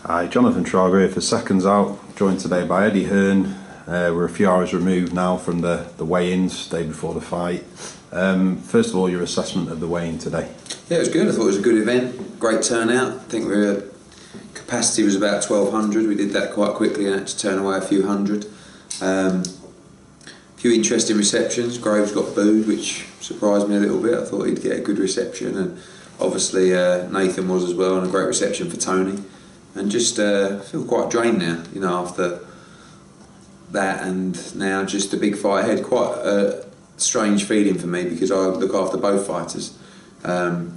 Hi, Jonathan Trager here for Seconds Out, joined today by Eddie Hearn. We're a few hours removed now from the weigh-ins, day before the fight. First of all, your assessment of the weigh-in today? Yeah, it was good. I thought it was a good event, great turnout. I think capacity was about 1,200. We did that quite quickly and had to turn away a few hundred. A few interesting receptions. Groves got booed, which surprised me a little bit. I thought he'd get a good reception, and obviously Nathan was as well, and a great reception for Tony. And just feel quite drained now, you know, after that, and now just a big fight ahead. Quite a strange feeling for me because I look after both fighters, and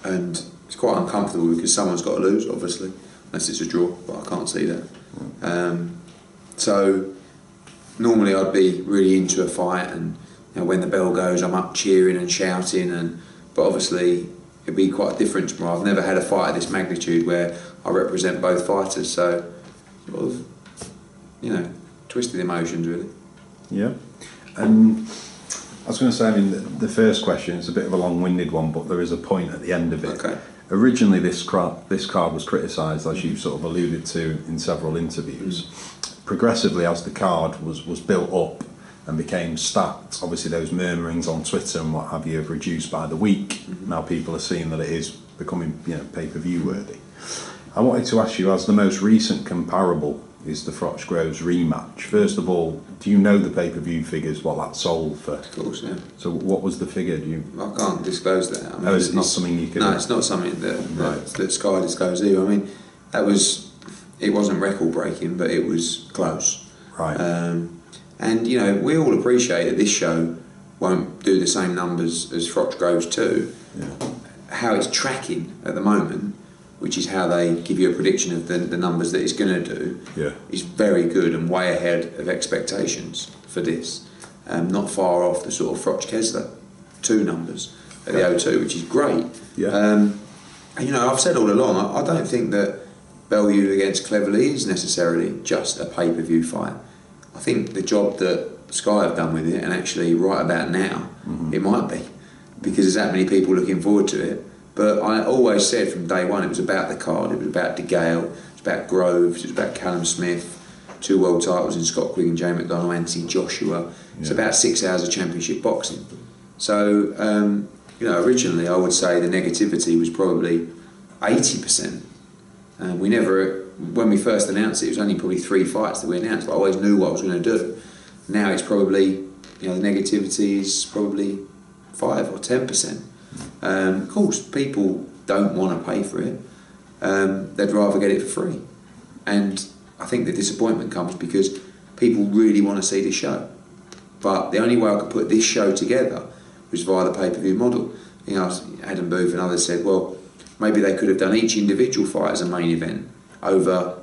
it's quite uncomfortable because someone's got to lose, obviously, unless it's a draw, but I can't see that. So normally I'd be really into a fight, and you know, when the bell goes I'm up cheering and shouting, but obviously it'd be quite different tomorrow. I've never had a fight of this magnitude where I represent both fighters, so sort of, you know, twisted emotions really. Yeah, and I was going to say, I mean, the first question is a bit of a long-winded one, but there is a point at the end of it. Okay. Originally this card was criticised, as you've sort of alluded to in several interviews. Progressively, as the card was built up and became stacked, obviously those murmurings on Twitter and what have you have reduced by the week. Now people are seeing that it is becoming, you know, pay-per-view worthy. I wanted to ask you, as the most recent comparable is the Froch Groves rematch. First of all, do you know the pay-per-view figures, what that sold for? Of course, yeah. So what was the figure? I can't disclose that. I mean, Is it not something you can? No, it's not something that Sky disclosed either. I mean, it wasn't record breaking, but it was close. Right. And you know, we all appreciate that this show won't do the same numbers as Froch Groves 2. Yeah. How it's tracking at the moment, which is how they give you a prediction of the numbers that it's going to do, is very good and way ahead of expectations for this. Not far off the sort of Froch Kessler 2 numbers at the O2, which is great. Yeah. And you know, I've said all along, I don't think that Bellew against Cleverly is necessarily just a pay-per-view fight. I think the job that Sky have done with it, and actually right about now, it might be, because there's that many people looking forward to it. But I always said from day one it was about the card, it was about De Gale, it was about Groves, it was about Callum Smith, 2 world titles in Scott Quigg and Jay McDonald, Anthony Joshua. It's about 6 hours of championship boxing. So, you know, originally I would say the negativity was probably 80%. We never, when we first announced it, it was only probably 3 fights that we announced, but I always knew what I was going to do. Now it's probably, you know, the negativity is probably 5 or 10%. Of course, people don't want to pay for it. They'd rather get it for free. And I think the disappointment comes because people really want to see this show. But the only way I could put this show together was via the pay-per-view model. You know, Adam Booth and others said, well, maybe they could have done each individual fight as a main event over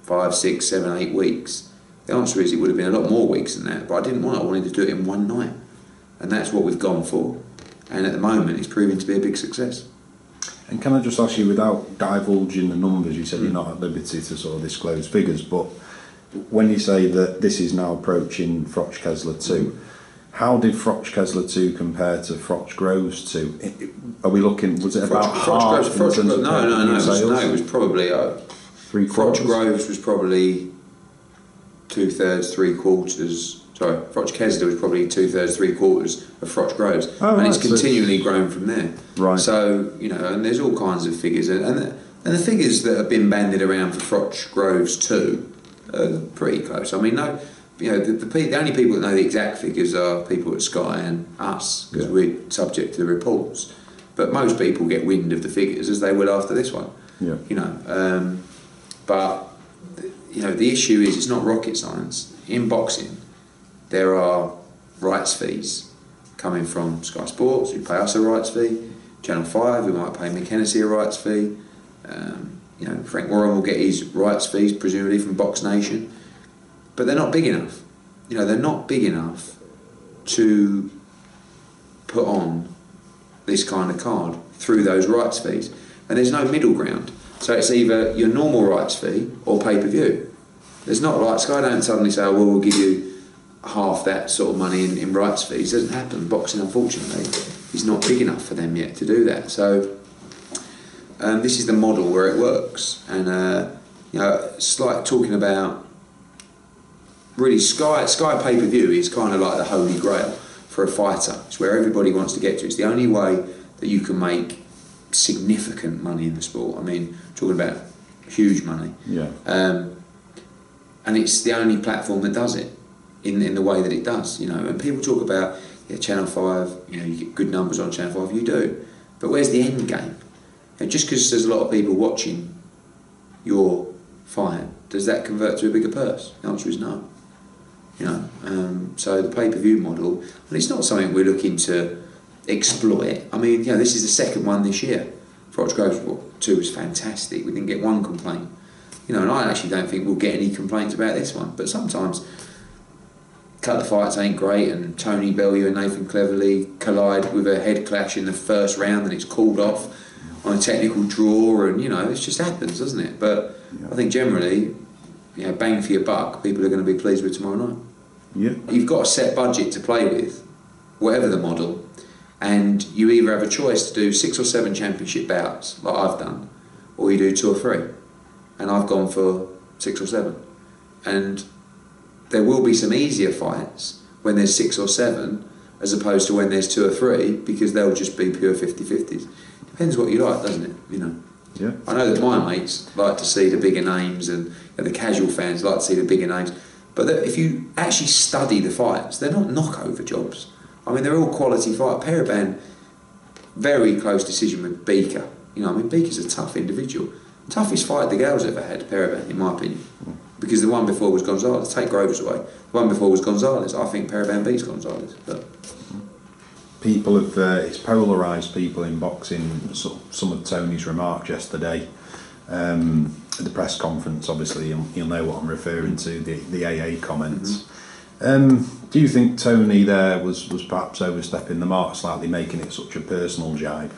5, 6, 7, 8 weeks. The answer is it would have been a lot more weeks than that, but I didn't want it. I wanted to do it in one night. And that's what we've gone for. And at the moment, it's proving to be a big success. And can I just ask you, without divulging the numbers, you said you're not at liberty to sort of disclose figures, but when you say that this is now approaching Froch Kessler 2, how did Froch Kessler 2 compare to Froch Groves 2? Are we looking, was it about half? No, it was probably... Three-quarters? Froch Groves was probably 2/3, 3/4... Sorry, Froch Kessler was probably 2/3, 3/4 of Froch Groves, and it's continually grown from there. Right. So, you know, and there's all kinds of figures, and the figures that have been bandied around for Froch Groves 2 are pretty close. I mean, no, you know, the only people that know the exact figures are people at Sky and us, because we're subject to the reports. But most people get wind of the figures as they would after this one. Yeah. You know, but you know, the issue is it's not rocket science. In boxing, there are rights fees coming from Sky Sports, who pay us a rights fee, Channel 5, who might pay Mick Hennessy a rights fee, you know, Frank Warren will get his rights fees, presumably from Box Nation, but they're not big enough. You know, they're not big enough to put on this kind of card through those rights fees. And there's no middle ground. So it's either your normal rights fee or pay-per-view. There's not like Sky don't suddenly say, oh, well, we'll give you half that sort of money in rights fees. It doesn't happen. Boxing, unfortunately, is not big enough for them yet to do that. So this is the model where it works. And you know, it's like talking about really Sky pay-per-view is kind of like the holy grail for a fighter. It's where everybody wants to get to. It's the only way that you can make significant money in the sport. I mean, talking about huge money. Yeah. And it's the only platform that does it in the way that it does, you know. And people talk about, yeah, Channel 5, you know, you get good numbers on Channel 5, you do. But where's the end game? And just because there's a lot of people watching your fight, does that convert to a bigger purse? The answer is no. You know, so the pay-per-view model, and it's not something we're looking to exploit. I mean, you know, this is the second one this year. Froch Groves 2 was fantastic. We didn't get one complaint. You know, and I actually don't think we'll get any complaints about this one. But sometimes cut the fights ain't great, and Tony Bellew and Nathan Cleverly collide with a head clash in the first round, and it's called off on a technical draw, and you know, it just happens, doesn't it? But yeah. I think generally, you know, bang for your buck, people are going to be pleased with tomorrow night. Yeah. You've got a set budget to play with, whatever the model, and you either have a choice to do 6 or 7 championship bouts, like I've done, or you do 2 or 3. And I've gone for 6 or 7. And there will be some easier fights when there's 6 or 7 as opposed to when there's 2 or 3, because they'll just be pure 50-50s. Depends what you like, doesn't it? You know. Yeah. I know that my mates like to see the bigger names, and the casual fans like to see the bigger names. But if you actually study the fights, they're not knockover jobs. I mean, they're all quality fights. Paraban, very close decision with Beaker. You know, I mean, Beaker's a tough individual. Toughest fight the Gales ever had, Paraban, in my opinion. Because the one before was Gonzalez. Take Groves away. The one before was Gonzalez. I think Paraban beats Gonzalez. But people have it's polarised people in boxing. Some of Tony's remarks yesterday at the press conference, obviously you'll know what I'm referring to, the AA comments. Do you think Tony there was perhaps overstepping the mark slightly, making it such a personal jibe?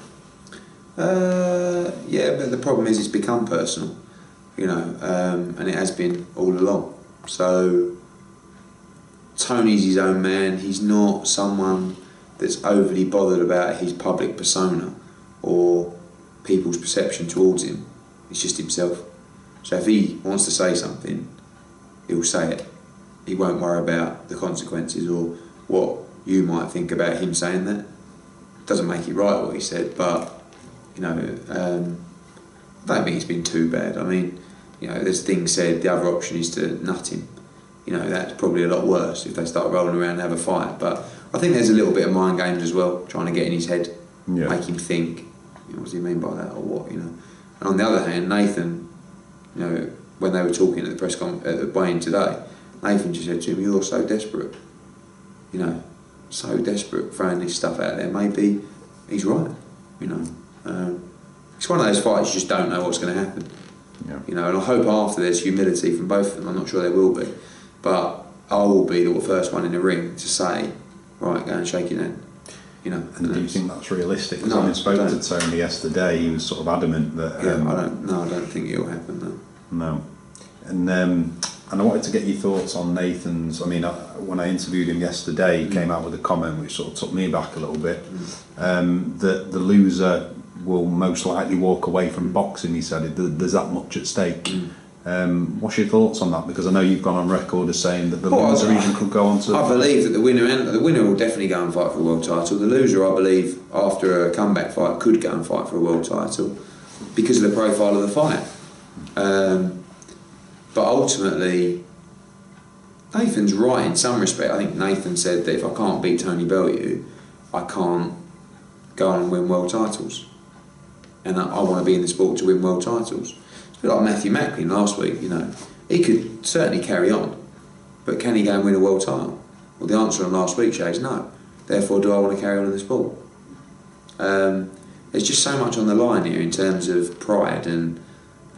Yeah, but the problem is it's become personal, you know, and it has been all along. So Tony's his own man. He's not someone that's overly bothered about his public persona or people's perception towards him. It's just himself. So if he wants to say something, he'll say it. He won't worry about the consequences or what you might think about him saying that. Doesn't make it right what he said, but you know, I don't think it's been too bad. I mean, you know, there's things said, the other option is to nut him. You know, that's probably a lot worse if they start rolling around and have a fight. But I think there's a little bit of mind games as well, trying to get in his head, make him think, you know, what does he mean by that or what, you know. And on the other hand, Nathan, you know, when they were talking at the press at the weigh-in today, Nathan just said to him, "You're so desperate, you know, so desperate throwing this stuff out there. Maybe he's right, you know." It's one of those fights you just don't know what's going to happen. Yeah. You know, and I hope after there's humility from both of them. I'm not sure there will be, but I will be the first one in the ring to say, "Right, go and shake your hand." You know. And do you think that's realistic? Because I spoke to Tony yesterday. He was sort of adamant that. I don't think it'll happen. No. And I wanted to get your thoughts on Nathan's. I mean, when I interviewed him yesterday, he came out with a comment which sort of took me back a little bit. That the loser will most likely walk away from boxing. He said there's that much at stake. What's your thoughts on that? Because I know you've gone on record as saying that the loser even could go on to. I believe that the winner will definitely go and fight for a world title. The loser, I believe, after a comeback fight, could go and fight for a world title because of the profile of the fight. But ultimately, Nathan's right in some respect. I think Nathan said that if I can't beat Tony Bellew, I can't go on and win world titles. And I want to be in the sport to win world titles. It's a bit like Matthew Macklin last week, you know. He could certainly carry on, but can he go and win a world title? Well, the answer on last week's show is no. Therefore, do I want to carry on in the sport? There's just so much on the line here in terms of pride, and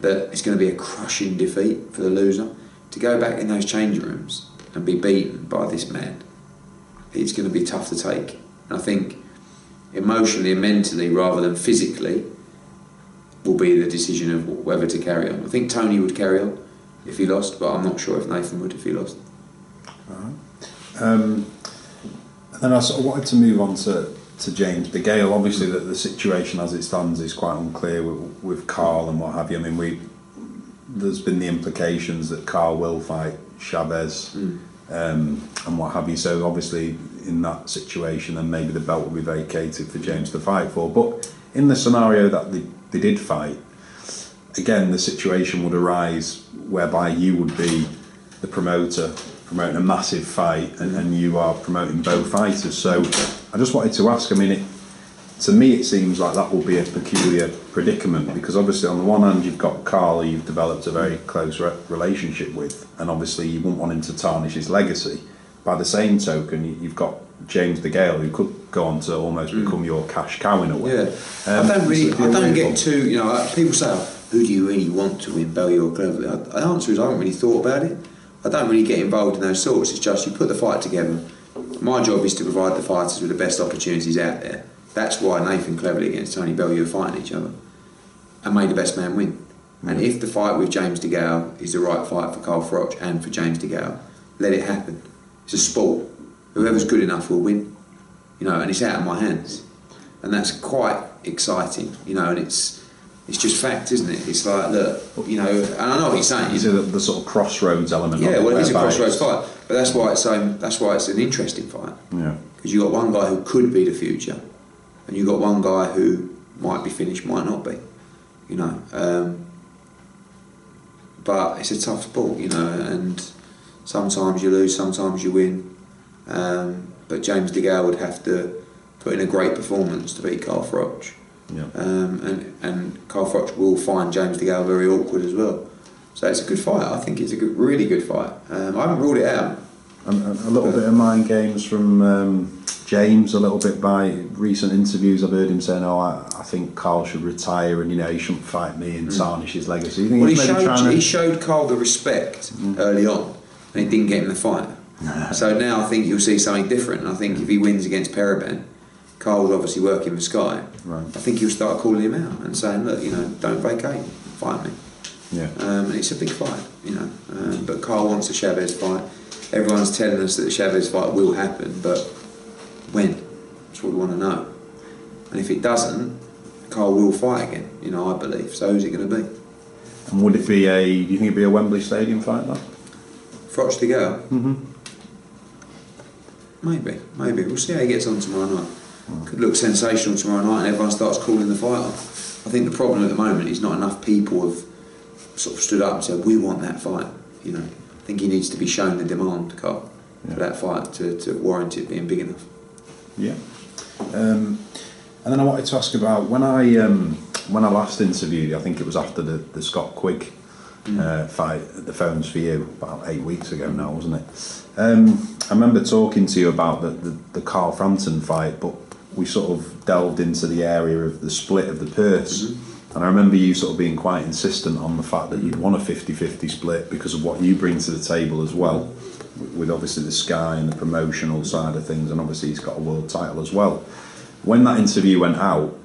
that it's going to be a crushing defeat for the loser. To go back in those changing rooms and be beaten by this man, it's going to be tough to take. And I think emotionally and mentally, rather than physically, will be the decision of whether to carry on. I think Tony would carry on if he lost, but I'm not sure if Nathan would if he lost. All right. And then I sort of wanted to move on to James Bigale. Obviously, the situation as it stands is quite unclear with Carl and what have you. I mean, there's been the implications that Carl will fight Chavez and what have you. So obviously in that situation, then maybe the belt will be vacated for James to fight for. But in the scenario that they did fight, again, the situation would arise whereby you would be the promoter promoting a massive fight and you are promoting both fighters. So I just wanted to ask, I mean, to me it seems like that will be a peculiar predicament, because obviously on the one hand you've got Carl, who you've developed a very close relationship with, and obviously you wouldn't want him to tarnish his legacy. By the same token, you've got James DeGale, who could go on to almost become your cash cow in a way. Yeah, I don't get too, you know, like people say, who do you really want to win, Bellew or Cleverly? The answer is I haven't really thought about it. I don't really get involved in those sorts. It's just you put the fight together. My job is to provide the fighters with the best opportunities out there. That's why Nathan Cleverly against Tony Bellew are fighting each other, and may the best man win. And if the fight with James DeGale is the right fight for Carl Froch and for James DeGale, let it happen. It's a sport. Whoever's good enough will win. You know, and it's out of my hands, and that's quite exciting. You know, and it's just fact, isn't it? It's like, look, you know, and I know what you're saying. Is it the sort of crossroads element? Yeah, well, it is a crossroads fight, but that's why it's an interesting fight. Yeah, because you got one guy who could be the future, and you got one guy who might be finished, might not be. You know, but it's a tough sport, you know, and sometimes you lose, sometimes you win. But James DeGale would have to put in a great performance to beat Carl Froch. Yeah. And Carl Froch will find James DeGale very awkward as well. So it's a good fight. I think it's a really good fight. I haven't ruled it out. And a little bit of mind games from James, a little bit by recent interviews. I've heard him saying, I think Carl should retire and, you know, he shouldn't fight me and tarnish his legacy. You think he showed Carl the respect early on, and he didn't get him the fight. So now I think you'll see something different. And I think if he wins against Periban, Carl's obviously working for Sky. Right. I think he'll start calling him out and saying, look, you know, don't vacate, fight me. Yeah. And it's a big fight, you know. But Carl wants a Chavez fight. Everyone's telling us that the Chavez fight will happen, but when? That's what we want to know. And if it doesn't, Carl will fight again, you know, I believe. So who's it going to be? And would it be do you think it'd be a Wembley Stadium fight, that? Froch to go? Maybe. We'll see how he gets on tomorrow night. Could look sensational tomorrow night and everyone starts calling the fight off. I think the problem at the moment is not enough people have sort of stood up and said, we want that fight, you know. I think he needs to be shown the demand, Carl, for that fight to warrant it being big enough. Yeah. And then I wanted to ask about when I last interviewed you, I think it was after the Scott Quigg fight at the Phones for You about 8 weeks ago now, wasn't it? I remember talking to you about the Quigg-Frampton fight, but we sort of delved into the area of the split of the purse. And I remember you sort of being quite insistent on the fact that you'd want a 50-50 split because of what you bring to the table as well, with obviously the Sky and the promotional side of things, and obviously he's got a world title as well. When that interview went out,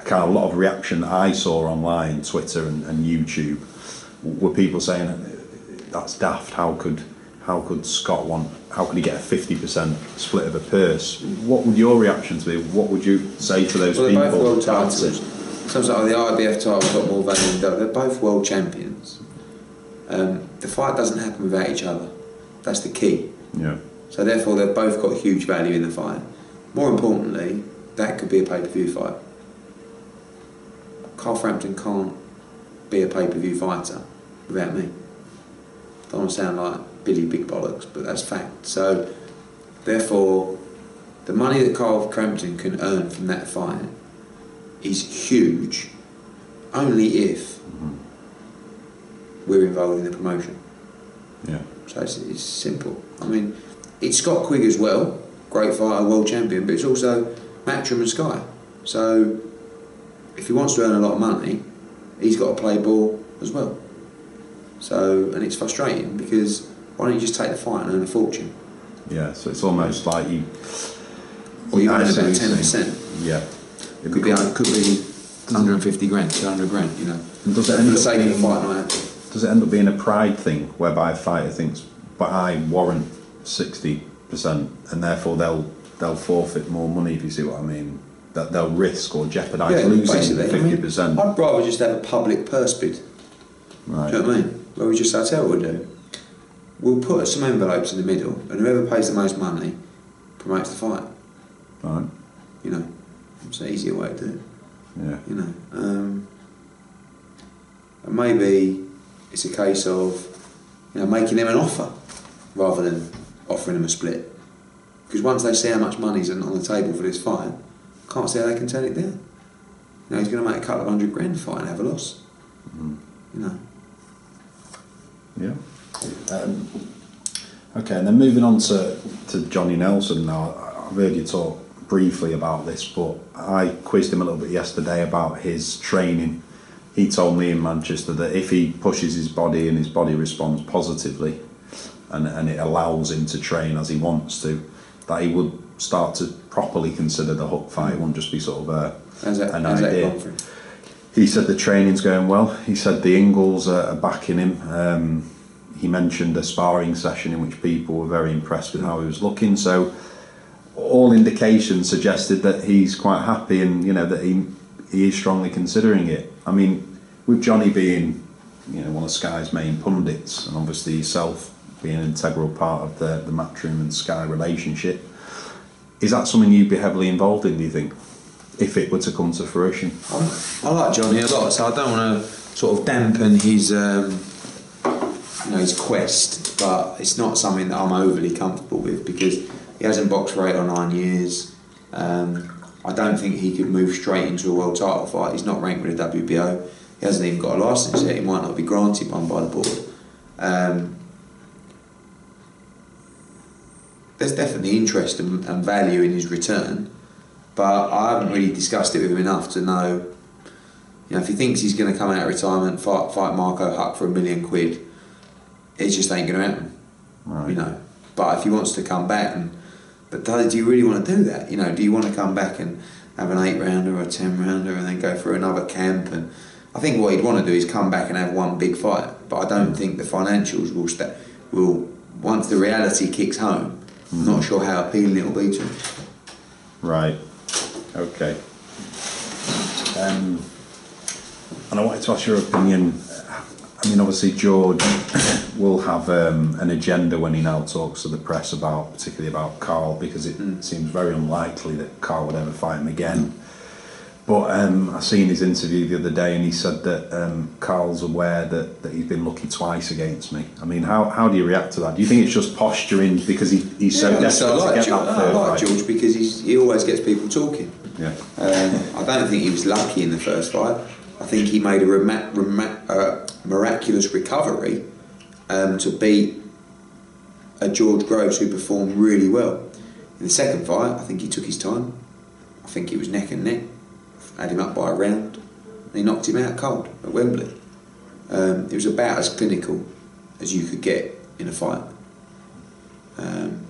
a lot of reaction that I saw online, Twitter and YouTube, were people saying, that's daft, how could Scott how could he get a 50% split of a purse? What would your reactions be? What would you say to those people? They're both world titles. Sometimes like the IBF title's got more value than they're both world champions. The fight doesn't happen without each other. That's the key. Yeah. So therefore they've both got huge value in the fight. More importantly, that could be a pay-per-view fight. Quigg-Frampton can't be a pay-per-view fighter without me. Don't want to sound like Billy Big Bollocks, but that's fact. So therefore the money that Quigg-Frampton can earn from that fight is huge only if we're involved in the promotion. Yeah. So it's simple. I mean, it's Scott Quigg as well, great fighter, world champion, but it's also Matchroom and Sky. So if he wants to earn a lot of money, he's got to play ball as well. So, and it's frustrating because why don't you just take the fight and earn a fortune? Yeah, so it's almost like you... Or you earn about 10%. Yeah. It could be 150 grand, 200 grand, you know. And does it for the sake of the fight night. Does it end up being a pride thing whereby a fighter thinks, but I warrant 60% and therefore they'll forfeit more money, if you see what I mean? That they'll risk or jeopardise losing 50%. I mean, I'd rather just have a public purse bid. Right. Do you know what I mean? Well, we just, I tell you what we'll do. We'll put some envelopes in the middle, and whoever pays the most money promotes the fight. Right. You know, it's an easier way to do it. Yeah. You know, and maybe it's a case of, you know, making them an offer rather than offering them a split. Because once they see how much money's on the table for this fight, I can't see how they can turn it down. You know, he's going to make a couple of $100,000 fight and have a loss. Mm. You know. Yeah. Okay, and then moving on to Johnny Nelson now. I've heard you talk briefly about this, but I quizzed him a little bit yesterday about his training. He told me in Manchester that if he pushes his body and his body responds positively and it allows him to train as he wants to, that he would start to properly consider the Hook fight. It wouldn't just be sort of an idea. He said the training's going well. He said the Ingles are backing him. He mentioned a sparring session in which people were very impressed with how he was looking. So all indications suggested that he's quite happy, and you know that he is strongly considering it. I mean, with Johnny being, you know, one of Sky's main pundits, and obviously yourself being an integral part of the Matchroom and Sky relationship, is that something you'd be heavily involved in, do you think, if it were to come to fruition? I like Johnny a lot, so I don't want to sort of dampen his his quest, but it's not something that I'm overly comfortable with because he hasn't boxed for 8 or 9 years. I don't think he could move straight into a world title fight. He's not ranked with the WBO. He hasn't even got a licence yet. He might not be granted one by the board. There's definitely interest and value in his return, but I haven't really discussed it with him enough to know, you know, if he thinks he's going to come out of retirement, fight Marco Huck for £1 million, it just ain't going to happen. Right. You know, but if he wants to come back, but do you really want to do that? You know, do you want to come back and have an 8-rounder or a 10-rounder and then go for another camp? And I think what he'd want to do is come back and have one big fight, but I don't think the financials will once the reality kicks home. I'm not sure how appealing it will be to him. Right. Okay. And I wanted to ask your opinion. I mean, obviously George will have an agenda when he now talks to the press about, particularly about Carl, because it seems very unlikely that Carl would ever fight him again. But I seen his interview the other day, and he said that Carl's aware that he's been lucky twice against me. I mean, how do you react to that? Do you think it's just posturing because he's so desperate to get that third I like fight? George because he always gets people talking. Yeah. I don't think he was lucky in the first fight. I think he made a miraculous recovery to beat a George Groves who performed really well. In the second fight, I think he took his time. I think he was neck and neck. Had him up by a round, and he knocked him out cold at Wembley. It was about as clinical as you could get in a fight. I'm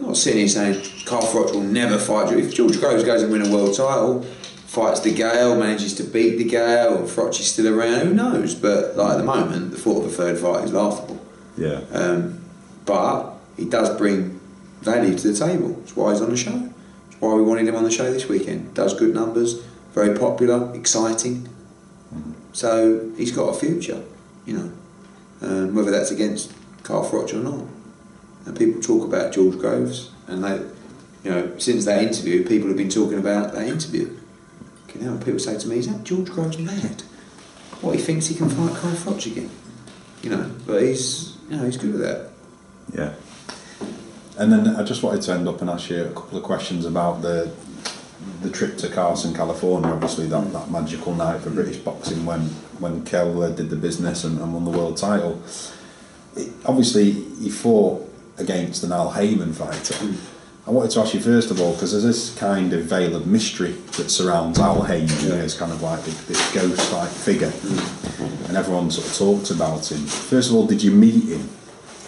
not sitting here saying Carl Froch will never fight. If George Groves goes and win a world title, fights De Gale, manages to beat De Gale, and Froch is still around, who knows? But like at the moment, the thought of a third fight is laughable. Yeah. But he does bring value to the table. That's why he's on the show. That's why we wanted him on the show this weekend. Does good numbers, very popular, exciting. So he's got a future, you know. Whether that's against Carl Froch or not. And people talk about George Groves, and they, you know, since that interview, people have been talking about that interview. You know, people say to me, "Is that George Groves mad? What, he thinks he can fight Carl Froch again?" You know, but he's good at that. Yeah. And then I just wanted to end up and ask you a couple of questions about the trip to Carson, California. Obviously, that magical night for British boxing when Kel did the business and won the world title. Obviously, he fought against an Al Haymon fighter. I wanted to ask you first of all, because there's this kind of veil of mystery that surrounds Al Haymon. You know, it's kind of like this ghost-like figure, and everyone sort of talked about him. First of all, did you meet him?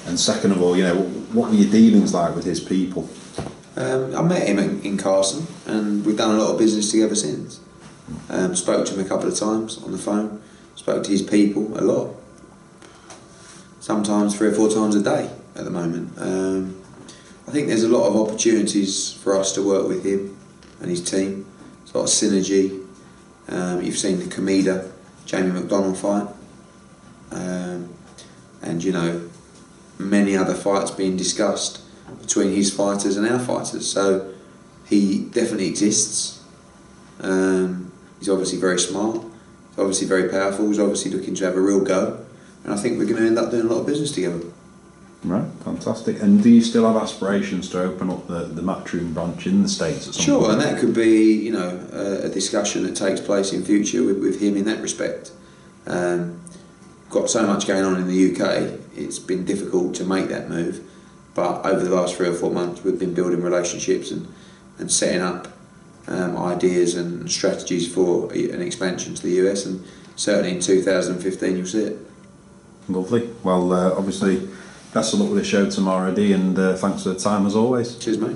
And second of all, you know, what were your dealings like with his people? I met him in Carson, and we've done a lot of business together since. Spoke to him a couple of times on the phone. Spoke to his people a lot. Sometimes 3 or 4 times a day at the moment. I think there's a lot of opportunities for us to work with him and his team. So a lot of synergy. You've seen the Comida, Jamie McDonald fight, and you know, many other fights being discussed between his fighters and our fighters. So he definitely exists. He's obviously very smart. He's obviously very powerful. He's obviously looking to have a real go, and I think we're going to end up doing a lot of business together. Right, fantastic. And do you still have aspirations to open up the Matchroom branch in the States at some point? Sure, and that could be, you know, a discussion that takes place in future with him in that respect. Got so much going on in the UK, it's been difficult to make that move. But over the last 3 or 4 months, we've been building relationships and setting up ideas and strategies for an expansion to the US, and certainly in 2015 you'll see it. Lovely. Well, obviously, best of luck with the show tomorrow, Eddie, and thanks for the time as always. Cheers, mate.